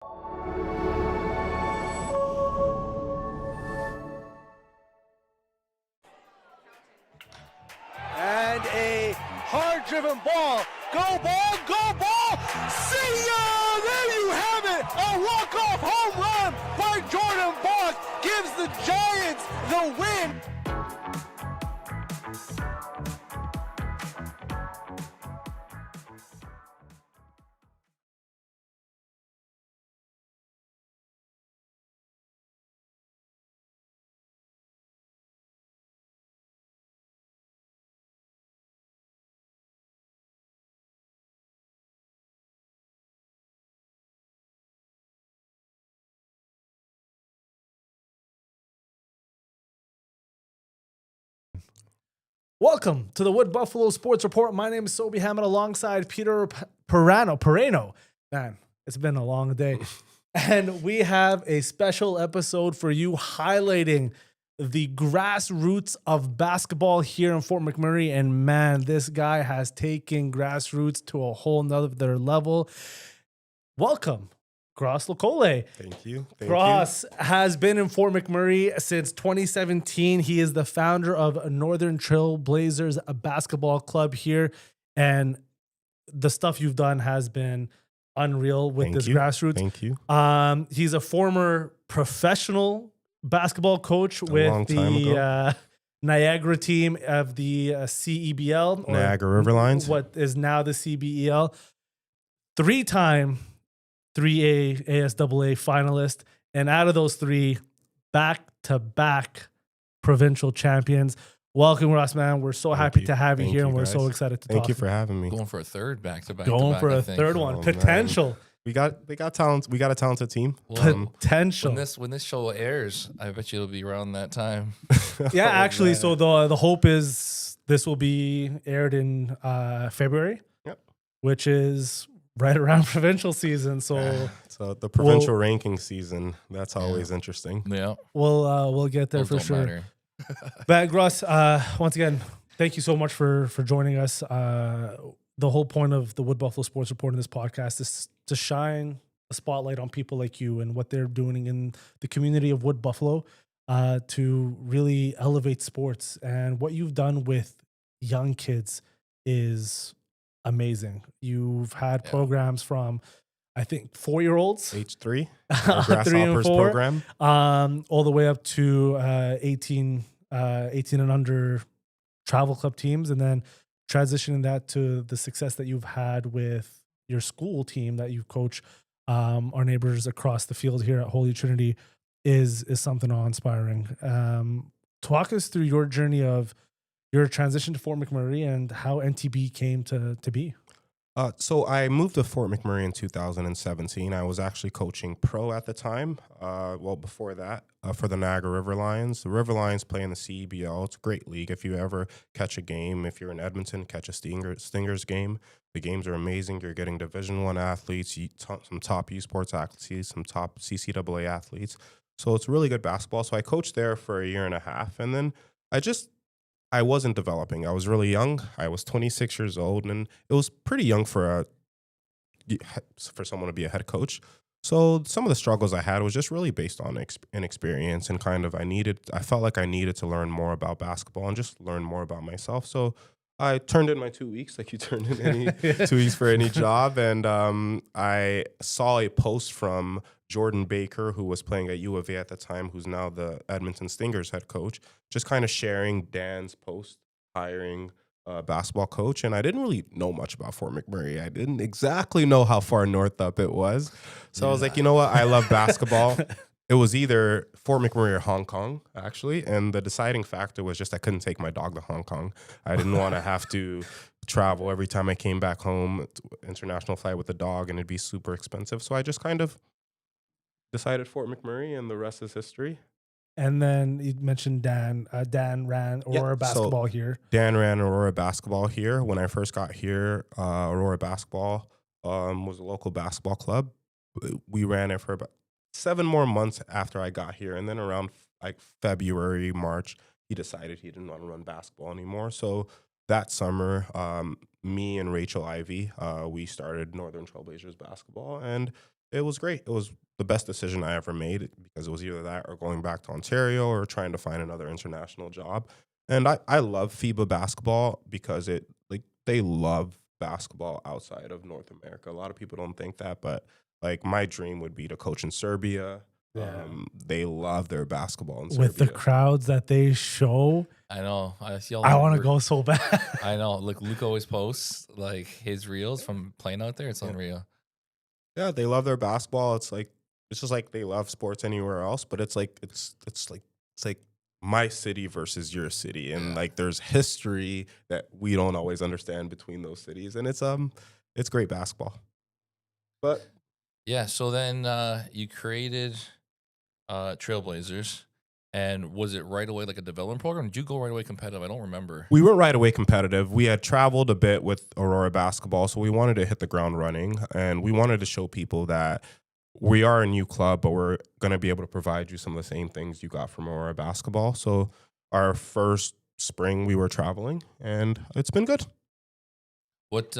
And a hard-driven ball. Go ball, go ball! See ya! There you have it! A walk-off home run by Jordan Bach gives the Giants the win. Welcome to the Wood Buffalo Sports Report. My name is Sobhi Hammond alongside Peter Perano. Man, it's been a long day. And we have a special episode for you highlighting the grassroots of basketball here in Fort McMurray. And man, this guy has taken grassroots to a whole nother level. Welcome, Grace Lokole. Thank you. Grace has been in Fort McMurray since 2017. He is the founder of Northern Trail Blazers, a basketball club here. And the stuff you've done has been unreal with this grassroots. Thank you. He's a former professional basketball coach with the Niagara team of the CEBL. Niagara River Lions. What is now the CBEL. Three-time 3A ASAA finalist, and out of those three, back-to-back provincial champions. Welcome, Ross, man. We're so happy to have you here, and we're so excited to talk. Thank you for having me. Going for a third back-to-back. Going for a third one. Potential. We got talent. We got a talented team. Potential. When this show airs, I bet you it'll be around that time. Yeah, actually. So the hope is this will be aired in February. Yep. Which is right around provincial season. So the provincial ranking season, that's always interesting. Yeah. We'll get there for sure. Matter. But Gross, once again, thank you so much for joining us. The whole point of the Wood Buffalo Sports Report in this podcast is to shine a spotlight on people like you and what they're doing in the community of Wood Buffalo to really elevate sports. And what you've done with young kids is amazing. You've had programs from, I think, 4-year-olds, Age 3, 3 and 4, program, all the way up to 18 and under travel club teams, and then transitioning that to the success that you've had with your school team that you coach. Our neighbors across the field here at Holy Trinity is something awe-inspiring. Talk us through your journey of your transition to Fort McMurray and how NTB came to be. So I moved to Fort McMurray in 2017. I was actually coaching pro at the time. Before that, for the Niagara River Lions. The River Lions play in the CEBL. It's a great league. If you ever catch a game, if you're in Edmonton, catch a Stingers game. The games are amazing. You're getting Division I athletes, some top U Sports athletes, some top CCAA athletes. So it's really good basketball. So I coached there for a year and a half, and then I wasn't developing. I was really young. I was 26 years old, and it was pretty young for someone to be a head coach. So some of the struggles I had was just really based on inexperience, and I felt like I needed to learn more about basketball and just learn more about myself. So I turned in my 2 weeks, like you turned in any 2 weeks for any job, and I saw a post from Jordan Baker, who was playing at U of A at the time, who's now the Edmonton Stingers head coach, just kind of sharing Dan's post hiring a basketball coach. And I didn't really know much about Fort McMurray. I didn't exactly know how far north up it was. So I was like, you know what? I love basketball. It was either Fort McMurray or Hong Kong, actually. And the deciding factor was just I couldn't take my dog to Hong Kong. I didn't want to have to travel every time I came back home, international flight with the dog, and it'd be super expensive. So I just kind of decided Fort McMurray, and the rest is history. And then you mentioned Dan. Dan ran Aurora basketball here. Dan ran Aurora basketball here. When I first got here, Aurora basketball was a local basketball club. We ran it for about 7 more months after I got here. And then around like February, March, he decided he didn't want to run basketball anymore. So that summer, me and Rachel Ivy, we started Northern Trail Blazers basketball. And it was great. It was the best decision I ever made because it was either that or going back to Ontario or trying to find another international job. And I love FIBA basketball because they love basketball outside of North America. A lot of people don't think that, but like my dream would be to coach in Serbia. Yeah. They love their basketball in With Serbia. the crowds that they show, I know. I see all I the want to re- go so bad. I know. Look, Luke always posts like his reels from playing out there. It's unreal. Yeah, they love their basketball. It's just like they love sports anywhere else, but it's like my city versus your city, and like there's history that we don't always understand between those cities, and it's great basketball. But Yeah. So then you created Trailblazers, and was it right away like a development program? Did you go right away competitive? I don't remember. we weren't right away competitive. We had traveled a bit with Aurora basketball, so we wanted to hit the ground running, and we wanted to show people that we are a new club, but we're going to be able to provide you some of the same things you got from Aurora basketball. So our first spring we were traveling, and it's been good. What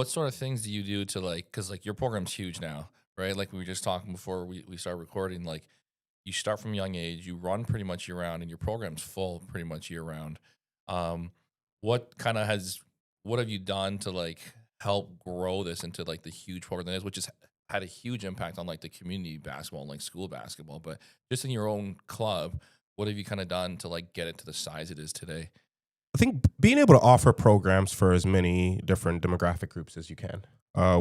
sort of things do you do to like, because like your program's huge now, right? Like we were just talking before we started recording, like you start from a young age, you run pretty much year round, and your program's full pretty much year round. What have you done to like help grow this into like the huge program that is, which has had a huge impact on like the community basketball and like school basketball, but just in your own club, what have you kind of done to like get it to the size it is today? I think being able to offer programs for as many different demographic groups as you can.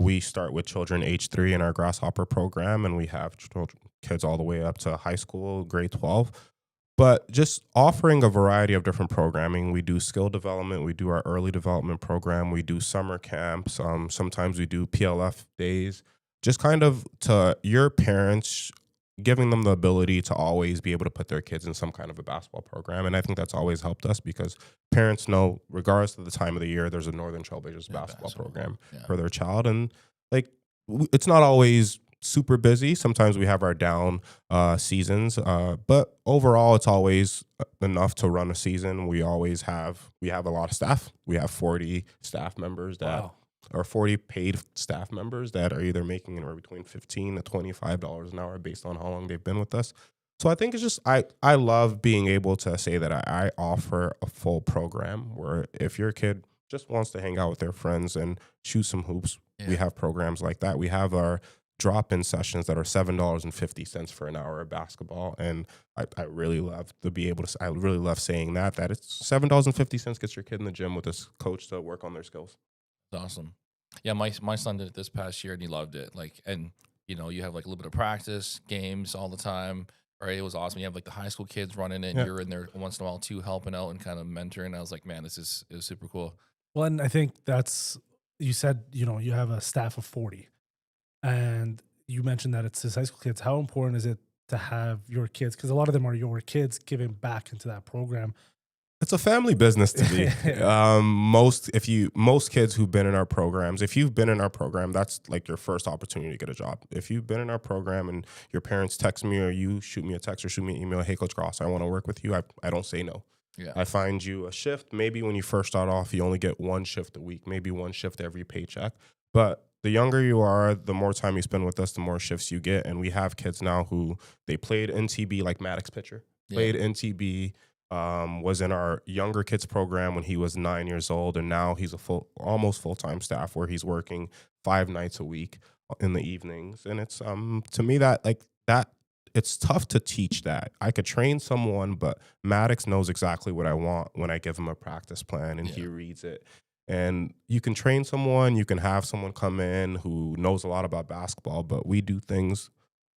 We start with children age 3 in our Grasshopper program, and we have kids all the way up to high school, grade 12. But just offering a variety of different programming. We do skill development. We do our early development program. We do summer camps. Sometimes we do PLF days. Just kind of to your parents, giving them the ability to always be able to put their kids in some kind of a basketball program. And I think that's always helped us because parents know, regardless of the time of the year, there's a Northern Trailblazers basketball program for their child. And like, it's not always super busy. Sometimes we have our down seasons, but overall, it's always enough to run a season. We have a lot of staff. We have 40 staff members that or 40 paid staff members that are either making anywhere between $15 to $25 an hour based on how long they've been with us. So I think it's just, I love being able to say that I offer a full program where if your kid just wants to hang out with their friends and shoot some hoops, we have programs like that. We have our drop-in sessions that are $7.50 for an hour of basketball. And I really love to be able to, I really love saying that it's $7.50 gets your kid in the gym with this coach to work on their skills. Awesome. Yeah, my son did it this past year and he loved it. Like, and you know, you have like a little bit of practice, games all the time. Right? It was awesome. You have like the high school kids running it, and you're in there once in a while too, helping out and kind of mentoring. I was like, man, it was super cool. Well, and I think you said, you know, you have a staff of 40 and you mentioned that it's his high school kids. How important is it to have your kids? Because a lot of them are your kids giving back into that program. It's a family business to me. Most kids who've been in our programs, if you've been in our program, that's like your first opportunity to get a job. If you've been in our program and your parents text me or you shoot me a text or shoot me an email, hey, Coach Gross, I want to work with you. I don't say no. Yeah. I find you a shift. Maybe when you first start off, you only get one shift a week, maybe one shift every paycheck. But the younger you are, the more time you spend with us, the more shifts you get. And we have kids now who they played NTB like Maddox Pitcher, played NTB, was in our younger kids program when he was 9 years old, and now he's almost full-time staff where he's working 5 nights a week in the evenings. And it's to me that it's tough to teach that. I could train someone, but Maddox knows exactly what I want when I give him a practice plan and he reads it. And you can train someone, you can have someone come in who knows a lot about basketball, but we do things,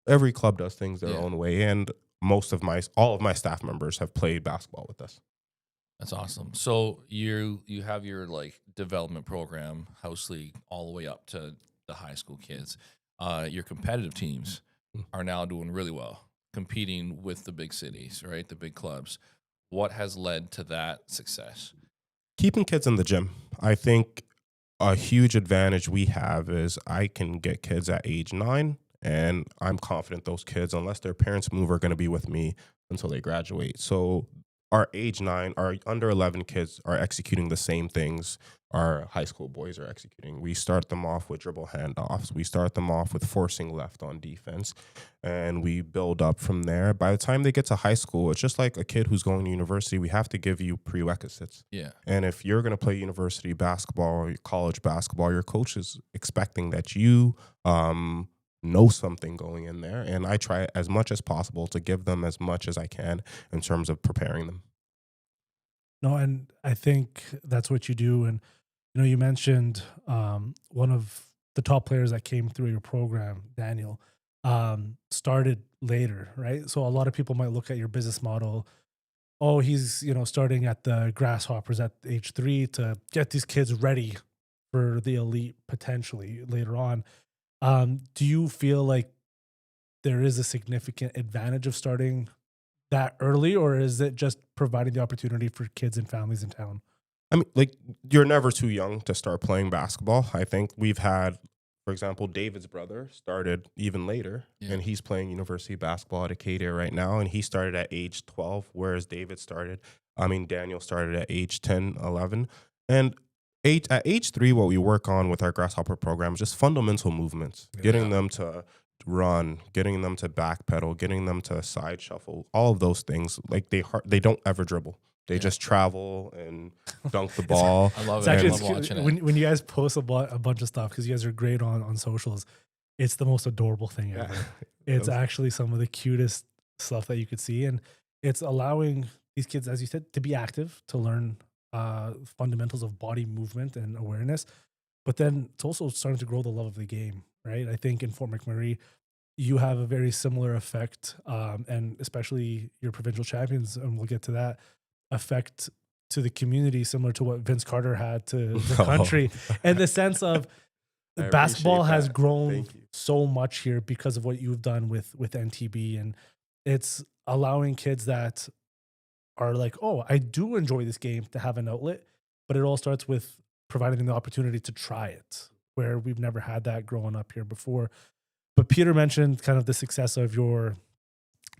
every club does things their own way. And all of my staff members have played basketball with us. That's awesome. So you have your like development program, house league, all the way up to the high school kids. Your competitive teams are now doing really well, competing with the big cities, right? The big clubs. What has led to that success? Keeping kids in the gym. I think a huge advantage we have is I can get kids at age 9. And I'm confident those kids, unless their parents move, are going to be with me until they graduate. So our age 9, our under 11 kids are executing the same things our high school boys are executing. We start them off with dribble handoffs. We start them off with forcing left on defense, and we build up from there. By the time they get to high school, it's just like a kid who's going to university. We have to give you prerequisites. Yeah. And if you're going to play university basketball or college basketball, your coach is expecting that you know something going in there. And I try as much as possible to give them as much as I can in terms of preparing them. No, and I think that's what you do. And, you mentioned one of the top players that came through your program, Daniel, started later, right? So a lot of people might look at your business model. Oh, he's, starting at the Grasshoppers at age 3 to get these kids ready for the elite potentially later on. Do you feel like there is a significant advantage of starting that early, or is it just providing the opportunity for kids and families in town? I mean, like, you're never too young to start playing basketball. I think we've had, for example, David's brother started even later, and he's playing university basketball at Acadia right now, and he started at age 12, whereas Daniel started at age 10, 11. And at age 3, what we work on with our Grasshopper program is just fundamental movements, getting them to run, getting them to backpedal, getting them to side shuffle, all of those things. Like, they don't ever dribble. They just travel and dunk the ball. I love it. I love watching it. When you guys post a bunch of stuff, because you guys are great on socials, it's the most adorable thing ever. It's actually some of the cutest stuff that you could see. And it's allowing these kids, as you said, to be active, to learn fundamentals of body movement and awareness. But then it's also starting to grow the love of the game, right? I think in Fort McMurray, you have a very similar effect, and especially your provincial champions, and we'll get to that, effect to the community, similar to what Vince Carter had to the country, and the sense of basketball has grown so much here because of what you've done with NTB, and it's allowing kids that are like, oh, I do enjoy this game, to have an outlet. But it all starts with providing them the opportunity to try it, where we've never had that growing up here before. But Peter mentioned kind of the success of your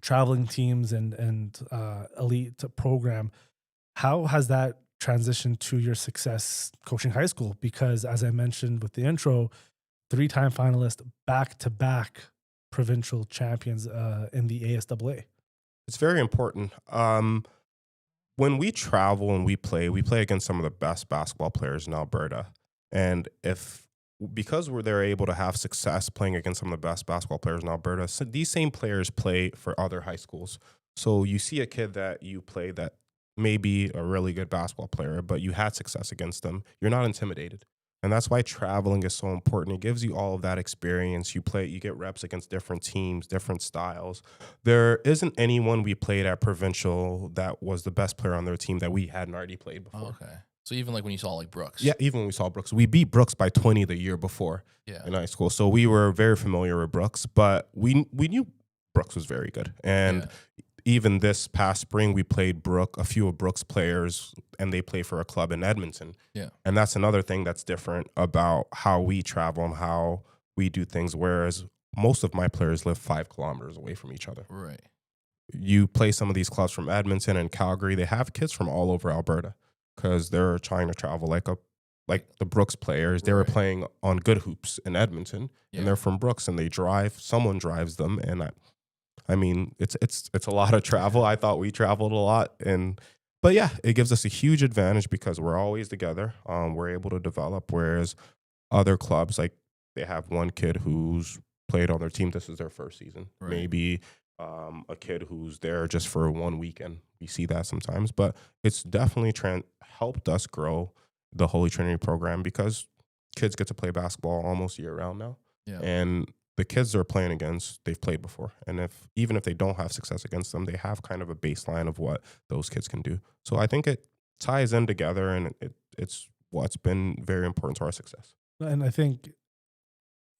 traveling teams and elite program. How has that transitioned to your success coaching high school? Because as I mentioned with the intro, 3-time finalist, back-to-back provincial champions in the ASAA. It's very important. When we travel and we play against some of the best basketball players in Alberta. And because they're able to have success playing against some of the best basketball players in Alberta, so these same players play for other high schools. So you see a kid that you play that may be a really good basketball player, but you had success against them, you're not intimidated. And that's why traveling is so important. It gives you all of that experience. You get reps against different teams, different styles. There isn't anyone we played at provincial that was the best player on their team that we hadn't already played before. Oh, okay. So even like when you saw like Brooks. Yeah, even when we saw Brooks. We beat Brooks by 20 the year before in high school. So we were very familiar with Brooks, but we knew Brooks was very good. And even this past spring, we played a few of Brooks' players, and they play for a club in Edmonton. Yeah. And that's another thing that's different about how we travel and how we do things, whereas most of my players live 5 kilometers away from each other. Right. You play some of these clubs from Edmonton and Calgary, they have kids from all over Alberta because they're trying to travel like the Brooks players. They were playing on Good Hoops in Edmonton, and they're from Brooks, and they drive. Someone drives them, and I mean, it's a lot of travel. I thought we traveled a lot, but yeah, it gives us a huge advantage because we're always together. We're able to develop, whereas other clubs, like, they have one kid who's played on their team. This is their first season. Right. Maybe a kid who's there just for one weekend. We see that sometimes, but it's definitely helped us grow the Holy Trinity program because kids get to play basketball almost year round now. Yeah. And the kids they're playing against, they've played before. And even if they don't have success against them, they have kind of a baseline of what those kids can do. So I think it ties in together, and it's what's been very important to our success. And I think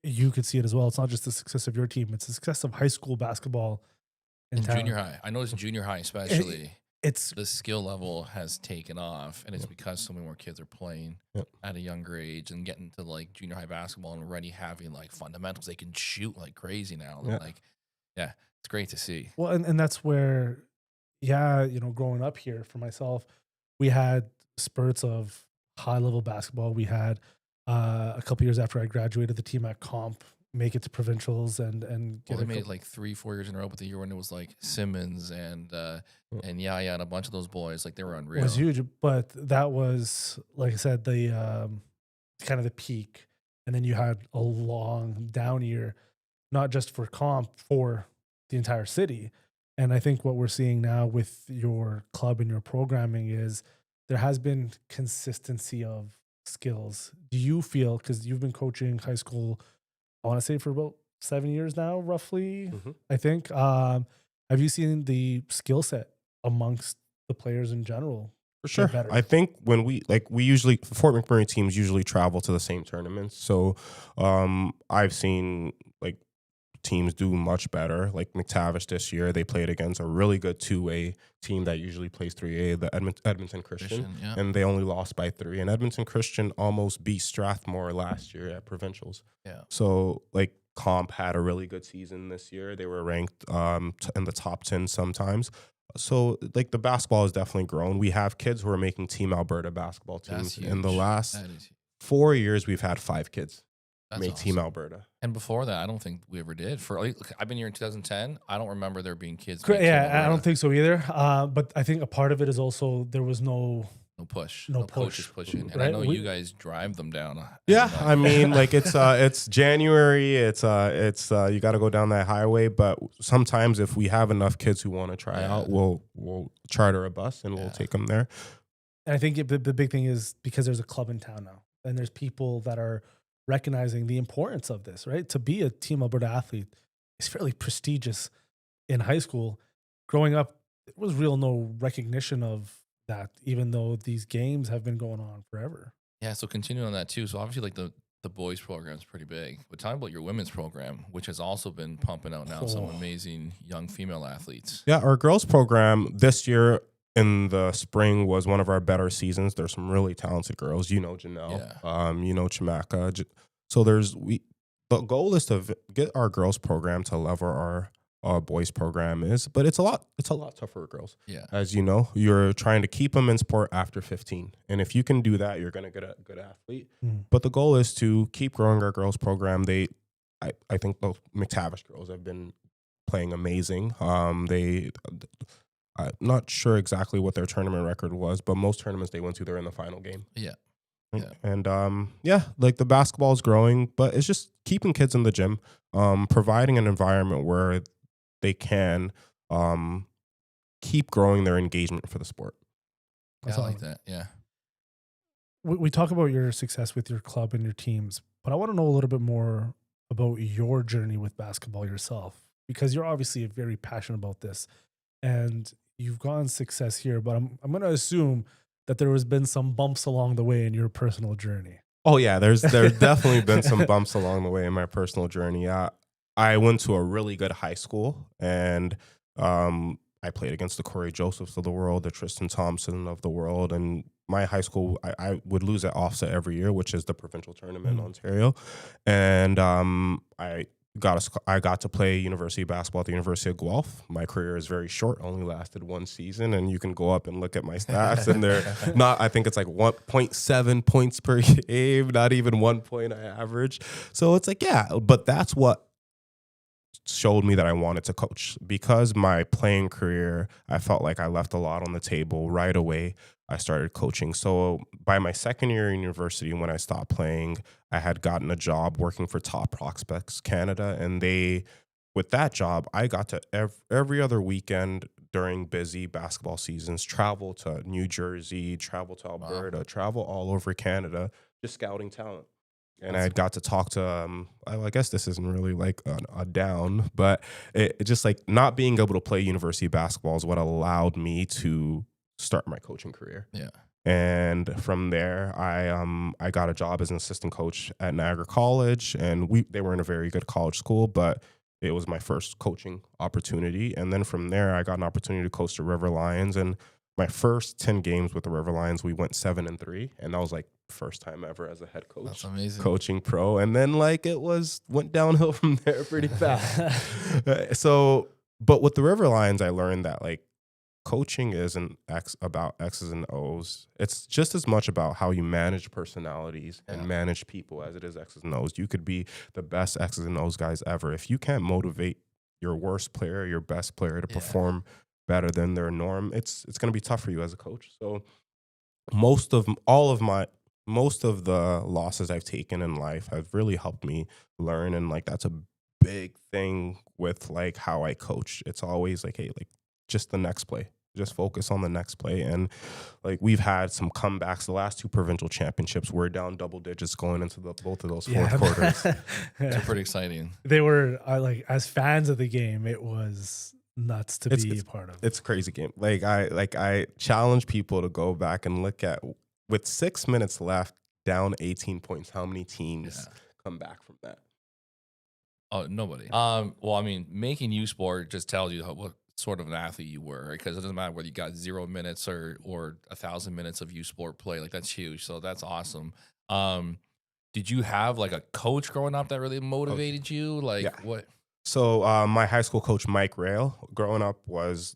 you could see it as well. It's not just the success of your team. It's the success of high school basketball in junior high. I noticed in junior high especially, it's the skill level has taken off, and it's because so many more kids are playing at a younger age and getting to like junior high basketball and already having like fundamentals. They can shoot like crazy now. Like, it's great to see. Well, and that's where, growing up here for myself, we had spurts of high level basketball. We had a couple years after I graduated, the team at comp make it to provincials and Well, they made it like 3-4 years in a row, but the year when it was like Simmons and Yaya and a bunch of those boys, like they were unreal. It was huge, but that was, like I said, the kind of the peak, and then you had a long down year, not just for comp, for the entire city. And I think what we're seeing now with your club and your programming is there has been consistency of skills. Do you feel, because you've been coaching high school, I want to say for about 7 years now, roughly, I think. Have you seen the skill set amongst the players in general? For sure. I think when we usually, Fort McMurray teams usually travel to the same tournaments. So I've seen like teams do much better. Like McTavish this year, they played against a really good 2A team that usually plays 3A, the Edmonton Christian, and they only lost by 3. And Edmonton Christian almost beat Strathmore last year at provincials. Yeah. So like comp had a really good season this year. They were ranked in the top 10 sometimes. So like the basketball has definitely grown. We have kids who are making Team Alberta basketball teams. In the last 4 years, we've had 5 kids make awesome. Team Alberta. And before that, I don't think we ever did. I've been here in 2010. I don't remember there being kids. Yeah, I don't think so either. But I think a part of it is also there was no push, no coaches pushing. And right? I know you guys drive them down. Yeah, I mean, like it's January. It's you got to go down that highway. But sometimes if we have enough kids who want to try out, we'll charter a bus and we'll take them there. And I think the big thing is because there's a club in town now, and there's people that are recognizing the importance of this, right? To be a Team Alberta athlete is fairly prestigious in high school. Growing up, there was no recognition of that, even though these games have been going on forever. Yeah, so continuing on that too. So obviously like the boys program is pretty big. But tell me about your women's program, which has also been pumping out now some amazing young female athletes. Yeah, our girls program this year in the spring was one of our better seasons. There's some really talented girls. You know Janelle, you know Chimaka. So the goal is to get our girls program to level our boys program is, but it's a lot tougher for girls. Yeah. As you know, you're trying to keep them in sport after 15. And if you can do that, you're going to get a good athlete. But the goal is to keep growing our girls program. I think the McTavish girls have been playing amazing. I'm not sure exactly what their tournament record was, but most tournaments they went to, they're in the final game. Yeah. And like the basketball is growing, but it's just keeping kids in the gym, providing an environment where they can keep growing their engagement for the sport. I like that. Yeah. We talk about your success with your club and your teams, but I want to know a little bit more about your journey with basketball yourself, because you're obviously very passionate about this and you've gotten success here, but I'm going to assume that there has been some bumps along the way in your personal journey. Oh yeah, there's definitely been some bumps along the way in my personal journey. I went to a really good high school, and I played against the Corey Josephs of the world, the Tristan Thompson of the world, and my high school, I would lose at offset every year, which is the provincial tournament in Ontario, and I got to play university basketball at the University of Guelph. My career is very short, only lasted 1 season, and you can go up and look at my stats, and they're not, I think it's like 1.7 points per game, not even 1 point I average. So it's like, yeah, but that's what showed me that I wanted to coach, because my playing career, I felt like I left a lot on the table right away. I started coaching. So by my second year in university, when I stopped playing, I had gotten a job working for Top Prospects Canada. And with that job, I got to every other weekend during busy basketball seasons, travel to New Jersey, travel to Alberta, travel all over Canada, just scouting talent. And I got to talk to, I guess this isn't really like a down, but it just like not being able to play university basketball is what allowed me to start my coaching career. Yeah. And from there, I got a job as an assistant coach at Niagara College, and they were in a very good college school, but it was my first coaching opportunity. And then from there, I got an opportunity to coach the River Lions, and my first 10 games with the River Lions, we went 7-3, and that was like first time ever as a head coach. That's amazing. Coaching pro, and then like went downhill from there pretty fast. But with the River Lions, I learned that like coaching isn't about X's and O's. It's just as much about how you manage personalities and manage people as it is X's and O's. You could be the best X's and O's guys ever. If you can't motivate your worst player, your best player to perform better than their norm, it's going to be tough for you as a coach. So most of the losses I've taken in life have really helped me learn, and like that's a big thing with like how I coach. It's always like, hey, like just the next play. Just focus on the next play. And like we've had some comebacks. The last 2 provincial championships, we're down double digits going into both of those fourth quarters. They're pretty exciting. They were like, as fans of the game, it was nuts to be a part of. It's a crazy game. I challenge people to go back and look at, with 6 minutes left, down 18 points, how many teams come back from that? Oh, nobody. Well, I mean, making U Sport just tells you what sort of an athlete you were, right? Because it doesn't matter whether you got 0 minutes or 1,000 minutes of U Sport play. Like that's huge. So that's awesome. Did you have like a coach growing up that really motivated you? Like what? So my high school coach, Mike Rail, growing up was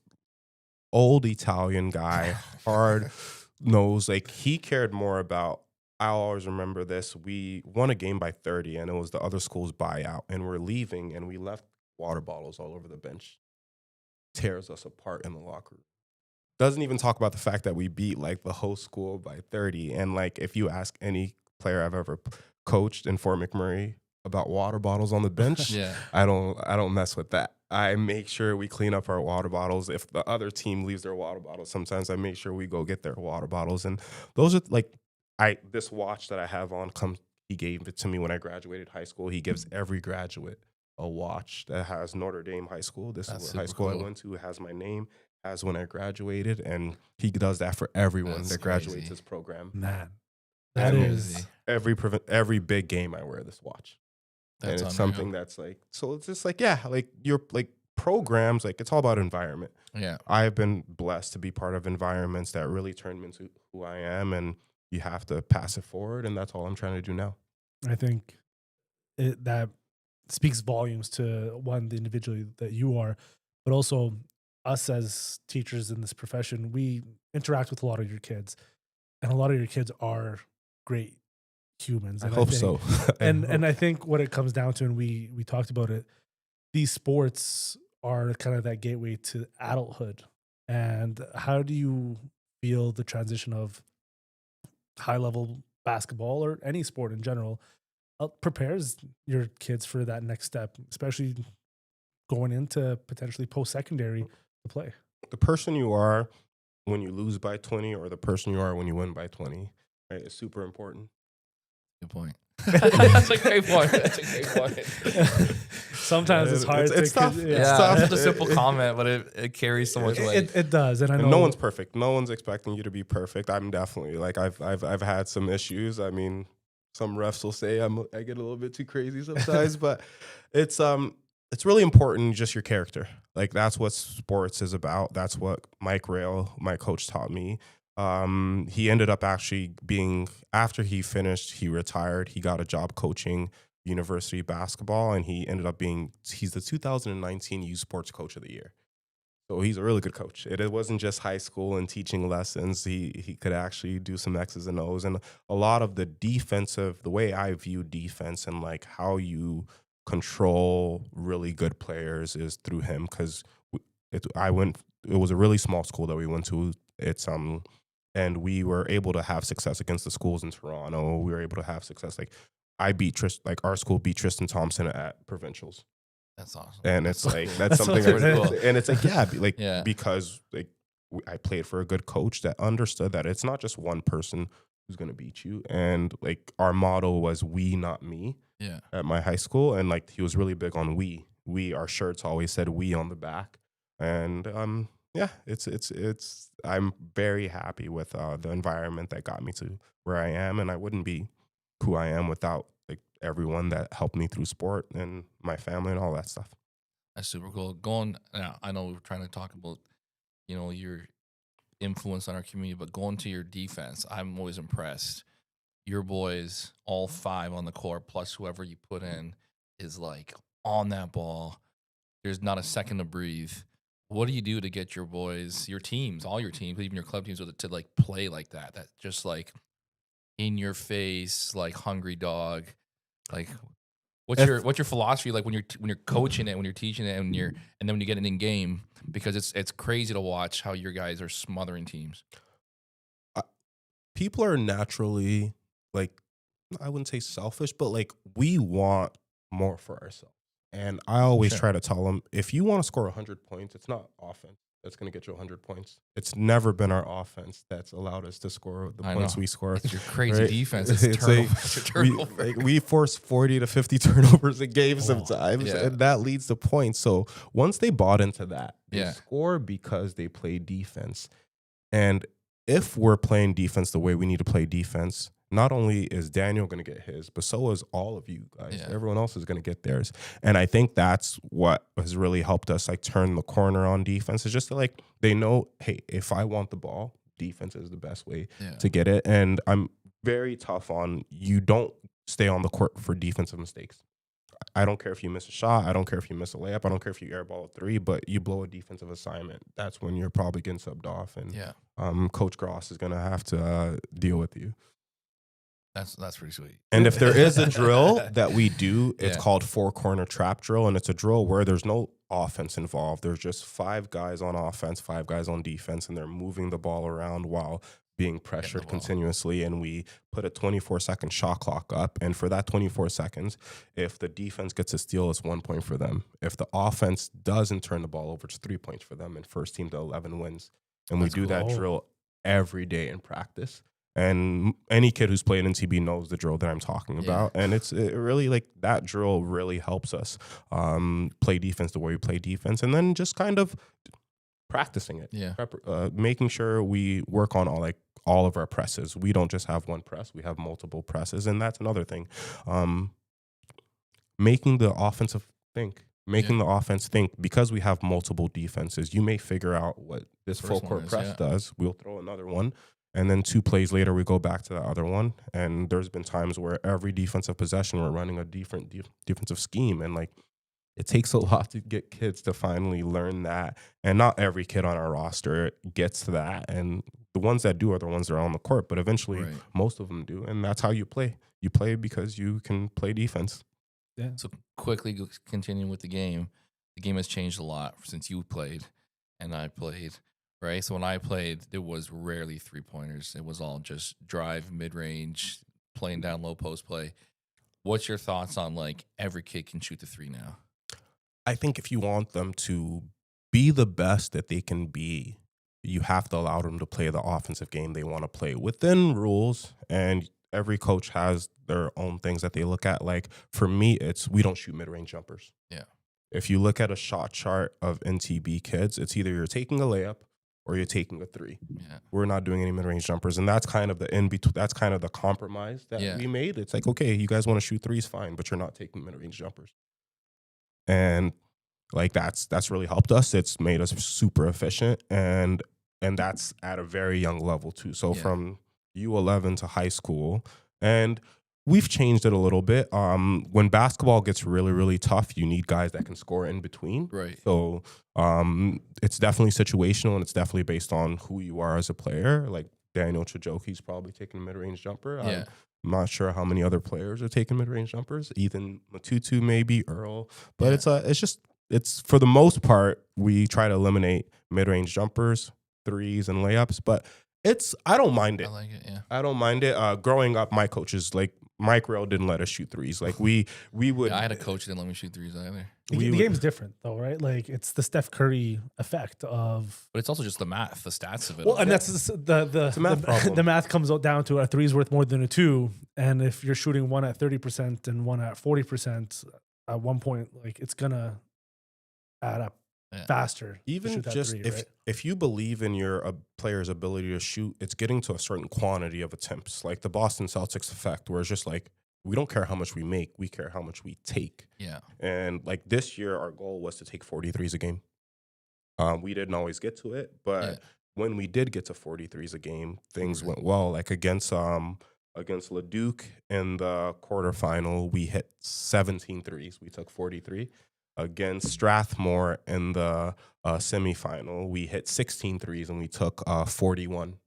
old Italian guy, hard nose. Like he cared more about, I'll always remember this. We won a game by 30 and it was the other school's buyout, and we're leaving and we left water bottles all over the bench. Tears us apart in the locker room. Doesn't even talk about the fact that we beat like the host school by 30. And like if you ask any player I've ever coached in Fort McMurray about water bottles on the bench, I don't mess with that. I make sure we clean up our water bottles. If the other team leaves their water bottles, sometimes I make sure we go get their water bottles. And those are like, this watch that I have on, he gave it to me when I graduated high school. He gives every graduate a watch that has Notre Dame High School. This is what high school I went to. It has my name, has when I graduated, and he does that for everyone that graduates his program. Man, that is every big game I wear this watch. And it's something that's like, so it's just like, like you're like programs, like it's all about environment. Yeah. I've been blessed to be part of environments that really turned me into who I am, and you have to pass it forward, and that's all I'm trying to do now. I think that speaks volumes to one, the individual that you are, but also us as teachers in this profession. We interact with a lot of your kids, and a lot of your kids are great humans. And I hope so. And I think what it comes down to, and we talked about it, these sports are kind of that gateway to adulthood. And how do you feel the transition of high level basketball or any sport in general prepares your kids for that next step, especially going into potentially post-secondary to play? The person you are when you lose by 20 or the person you are when you win by 20, right, is super important. Good point. That's a great point. That's a great point. Sometimes it's hard. It's tough. Yeah, it's a simple comment, but it carries so much weight. It does, and I know no one's perfect. No one's expecting you to be perfect. I'm definitely like I've had some issues. I mean, some refs will say I get a little bit too crazy sometimes, but it's really important, just your character. Like that's what sports is about. That's what Mike Rail, my coach, taught me. He ended up actually being, after he finished, he retired. He got a job coaching university basketball, and he ended up he's the 2019 U Sports Coach of the Year. So he's a really good coach. It wasn't just high school and teaching lessons. He could actually do some X's and O's, and a lot of the way I view defense and like how you control really good players is through him. Because it was a really small school that we went to. And we were able to have success against the schools in Toronto. We were able to have success. Like our school beat Tristan Thompson at provincials. That's awesome. And it's like, that's something cool. And it's like, because like I played for a good coach that understood that it's not just one person who's going to beat you. And like our motto was we, not me at my high school. And like, he was really big on we, our shirts always said we on the back. And, I'm very happy with the environment that got me to where I am, and I wouldn't be who I am without like everyone that helped me through sport and my family and all that stuff. That's super cool. I know we're trying to talk about, your influence on our community, but going to your defense, I'm always impressed. Your boys, all 5 on the court, plus whoever you put in, is like on that ball. There's not a second to breathe. what do you do to get your boys, your teams, all your teams, even your club teams, to like play like that? That just like in your face, like hungry dog. Like, what's your philosophy like when you're coaching it, when you're teaching it, and then when you get it in game? Because it's crazy to watch how your guys are smothering teams. People are naturally, like, I wouldn't say selfish, but like we want more for ourselves. And I always try to tell them, if you want to score 100 points, it's not offense that's going to get you 100 points. It's never been our offense that's allowed us to score the points we score. It's your crazy defense. We force 40 to 50 turnovers a game sometimes, and that leads to points. So once they bought into that, they score because they play defense. And if we're playing defense the way we need to play defense, not only is Daniel going to get his, but so is all of you guys. Yeah. Everyone else is going to get theirs. And I think that's what has really helped us like turn the corner on defense. It's just that, like, they know, hey, if I want the ball, defense is the best way to get it. And I'm very tough on, you don't stay on the court for defensive mistakes. I don't care if you miss a shot. I don't care if you miss a layup. I don't care if you airball a three, but you blow a defensive assignment. That's when you're probably getting subbed off. And Coach Gross is going to have to deal with you. That's pretty sweet. And if there is a drill that we do, it's called 4-corner trap drill. And it's a drill where there's no offense involved. There's just 5 guys on offense, 5 guys on defense, and they're moving the ball around while being pressured continuously. And we put a 24-second shot clock up. And for that 24 seconds, if the defense gets a steal, it's 1 point for them. If the offense doesn't turn the ball over, it's 3 points for them. And first team to 11 wins. And we do that drill every day in practice. And any kid who's played in TB knows the drill that I'm talking about. And it really, like, that drill really helps us play defense the way we play defense. And then just kind of practicing it, making sure we work on all of our presses. We don't just have one press, we have multiple presses. And that's another thing. Making the offensive think. Making the offense think, because we have multiple defenses, you may figure out what this full court press does. We'll throw another one. And then 2 plays later, we go back to the other one. And there's been times where every defensive possession, we're running a different defensive scheme. And, like, it takes a lot to get kids to finally learn that. And not every kid on our roster gets to that. And the ones that do are the ones that are on the court. But eventually, most of them do. And that's how you play. You play because you can play defense. Yeah. So quickly continuing with the game has changed a lot since you played and I played. Right, so when I played, there was rarely 3-pointers. It was all just drive, mid-range, playing down low post play. What's your thoughts on, like, every kid can shoot the 3 now? I think if you want them to be the best that they can be, you have to allow them to play the offensive game they want to play within rules. And every coach has their own things that they look at. Like, for me, it's we don't shoot mid-range jumpers. Yeah. If you look at a shot chart of NTB kids, it's either you're taking a layup or you're taking a 3. Yeah. We're not doing any mid-range jumpers. And that's kind of the in-between. That's kind of the compromise that we made. It's like, okay, you guys want to shoot 3s, fine, but you're not taking mid-range jumpers. And, like, that's really helped us. It's made us super efficient. And that's at a very young level too. So from U11 to high school. And we've changed it a little bit. When basketball gets really, really tough, you need guys that can score in between. Right. So it's definitely situational, and it's definitely based on who you are as a player. Like Daniel Chijoki's probably taking a mid-range jumper. I'm not sure how many other players are taking mid-range jumpers. Ethan Matutu, maybe Earl. But it's for the most part, we try to eliminate mid-range jumpers, 3s, and layups. But I don't mind it. I like it. Yeah. I don't mind it. Growing up, my coaches, like, Mike Rail didn't let us shoot 3s. Like, we would. Yeah, I had a coach that didn't let me shoot 3s either. The game's different, though, right? Like, it's the Steph Curry effect of. But it's also just the math, the stats of it. Well, and that's the math comes out down to a 3's worth more than a 2, and if you're shooting one at 30% and one at 40%, at one point, like, it's gonna add up faster. Even just 3, if you believe in your player's ability to shoot, it's getting to a certain quantity of attempts, like the Boston Celtics effect, where it's just like, we don't care how much we make, we care how much we take. Yeah. And, like, this year, our goal was to take 43s a game. We didn't always get to it, but when we did get to 43s a game, things went well. Like against Leduc in the quarterfinal, we hit 17 threes. We took 43. against Strathmore in the semifinal. We hit 16 threes and we took 41.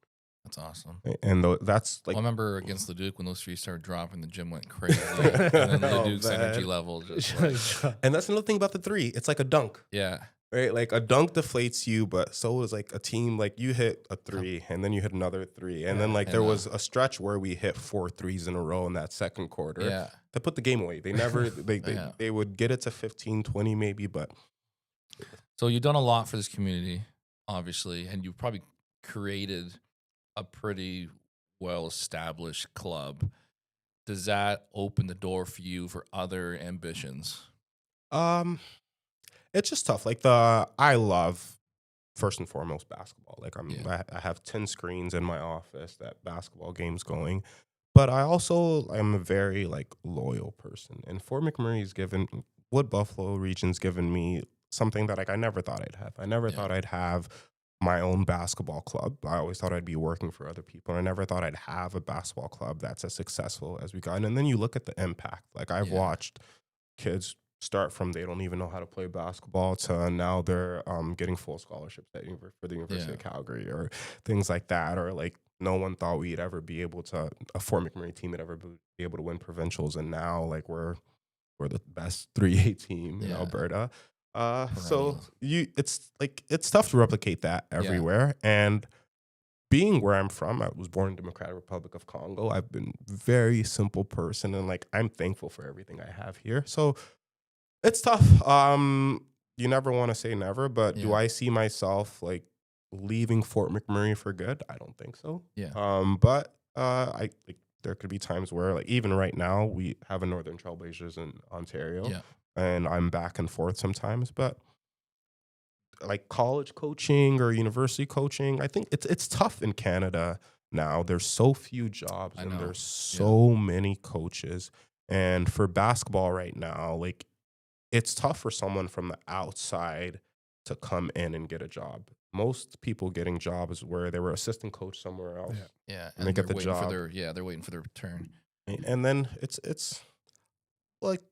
That's awesome. And that's like, I remember against Leduc when those threes started dropping, the gym went crazy. And then Leduc's energy level just like, and that's another thing about the three. It's like a dunk. yeah. Right, like a dunk deflates you, but so is like a team. Like you hit a three, and then you hit another three, and then like there was a stretch where we hit 4 threes in a row in that second quarter. Yeah. That put the game away. They never, they would get it to 15, 20 maybe, but. So you've done a lot for this community, obviously, and you've probably created a pretty well-established club. Does that open the door for you for other ambitions? It's just tough. Like I love first and foremost basketball. Like I have 10 screens in my office that basketball game's going, but I also am a very like loyal person. And Fort McMurray's given Wood Buffalo region's given me something that like I never thought I'd have. I never thought I'd have my own basketball club. I always thought I'd be working for other people. And I never thought I'd have a basketball club that's as successful as we got. And then you look at the impact. Like I've watched kids start from they don't even know how to play basketball to now they're getting full scholarships for the University of Calgary or things like that. Or like no one thought we'd ever be able to, a Fort McMurray team would ever be able to win provincials. And now like we're the best 3A team in Alberta. So it's tough to replicate that everywhere. And being where I'm from, I was born in Democratic Republic of Congo. I've been a very simple person, and like I'm thankful for everything I have here. So it's tough. You never want to say never, but do I see myself like leaving Fort McMurray for good? I don't think so. Yeah. But I like there could be times where like even right now we have a Northern Trailblazers in Ontario. Yeah. And I'm back and forth sometimes, but like college coaching or university coaching, I think it's tough in Canada now. There's so few jobs and there's so many coaches. And for basketball right now, like it's tough for someone from the outside to come in and get a job. Most people getting jobs where they were assistant coach somewhere else. Yeah. And they get the job. They're waiting for their return. And then it's like,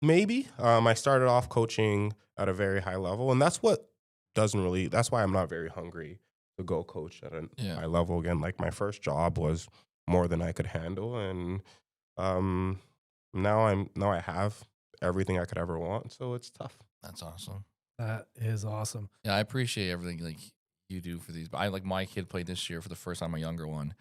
maybe. I started off coaching at a very high level, and that's what that's why I'm not very hungry to go coach at a high level again. Like my first job was more than I could handle, and now I have everything I could ever want, so it's tough. That's awesome. That is awesome. Yeah, I appreciate everything like you do for these. I like my kid played this year for the first time, my younger one,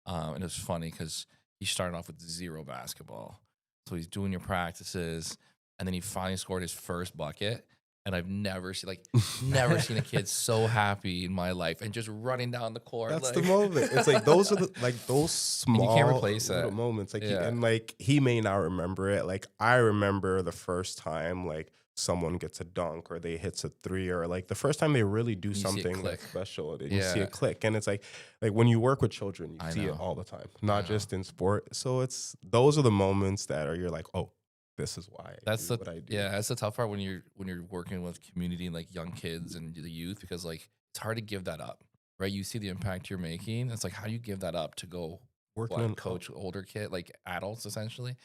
and it was funny because he started off with 0 basketball. So he's doing your practices, and then he finally scored his first bucket. And I've never seen a kid so happy in my life and just running down the court. That's the moment. It's like those are those small and you can't replace that moments. Like he may not remember it. Like I remember the first time like someone gets a dunk or they hits a 3 or like the first time they really do something that's special. You see a click, and it's like when you work with children, you see it all the time, not just in sport. So those are the moments that you're like, oh, this is why that's what I do. Yeah, that's the tough part when you're working with community and like young kids and the youth, because like it's hard to give that up, right? You see the impact you're making. It's like, how do you give that up to go working and coach older kid, like adults essentially?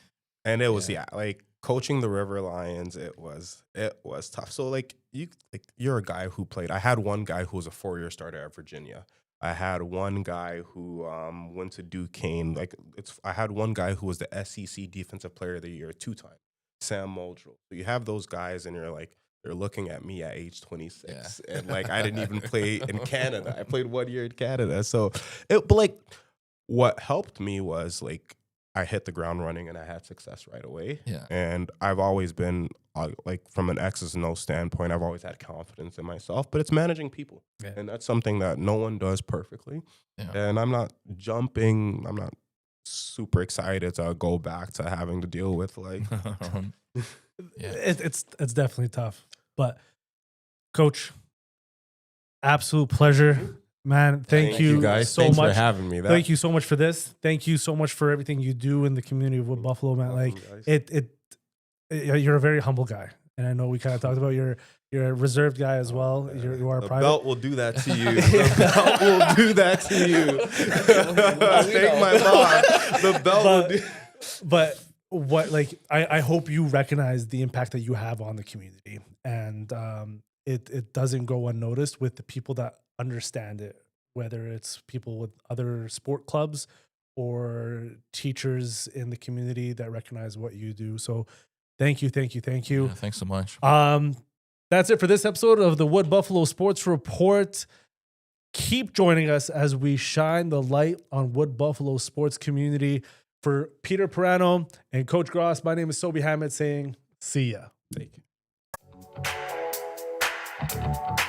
And it was like coaching the River Lions. It was tough. So you're a guy who played. I had one guy who was a 4-year starter at Virginia. I had one guy who went to Duquesne. I had one guy who was the SEC Defensive Player of the Year 2 times, Sam Muldrow. So you have those guys, and you're looking at me at age 26, and like I didn't even play in Canada. I played 1 year in Canada. So, what helped me was like I hit the ground running and I had success right away. Yeah. And I've always been from an X's and O's standpoint, I've always had confidence in myself, but it's managing people. Yeah. And that's something that no one does perfectly. Yeah. And I'm not super excited to go back to having to deal with It's definitely tough. But Coach, absolute pleasure. Man, thank you guys so Thanks much for having me. Thank you so much for this. Thank you so much for everything you do in the community of Wood Buffalo, man. You're a very humble guy, and I know we kind of talked about you're a reserved guy as well. You are the private. Belt will do that to you. The belt will do that to you. Take my mom. The belt will do. But I hope you recognize the impact that you have on the community, and it doesn't go unnoticed with the people that understand it, whether it's people with other sport clubs or teachers in the community that recognize what you do. So thank you. Yeah, thanks so much. That's it for this episode of the Wood Buffalo Sports Report. Keep joining us as we shine the light on Wood Buffalo sports community. For Peter Perano and Coach Gross, my name is Sobhi Hammett saying, see ya. Thank you.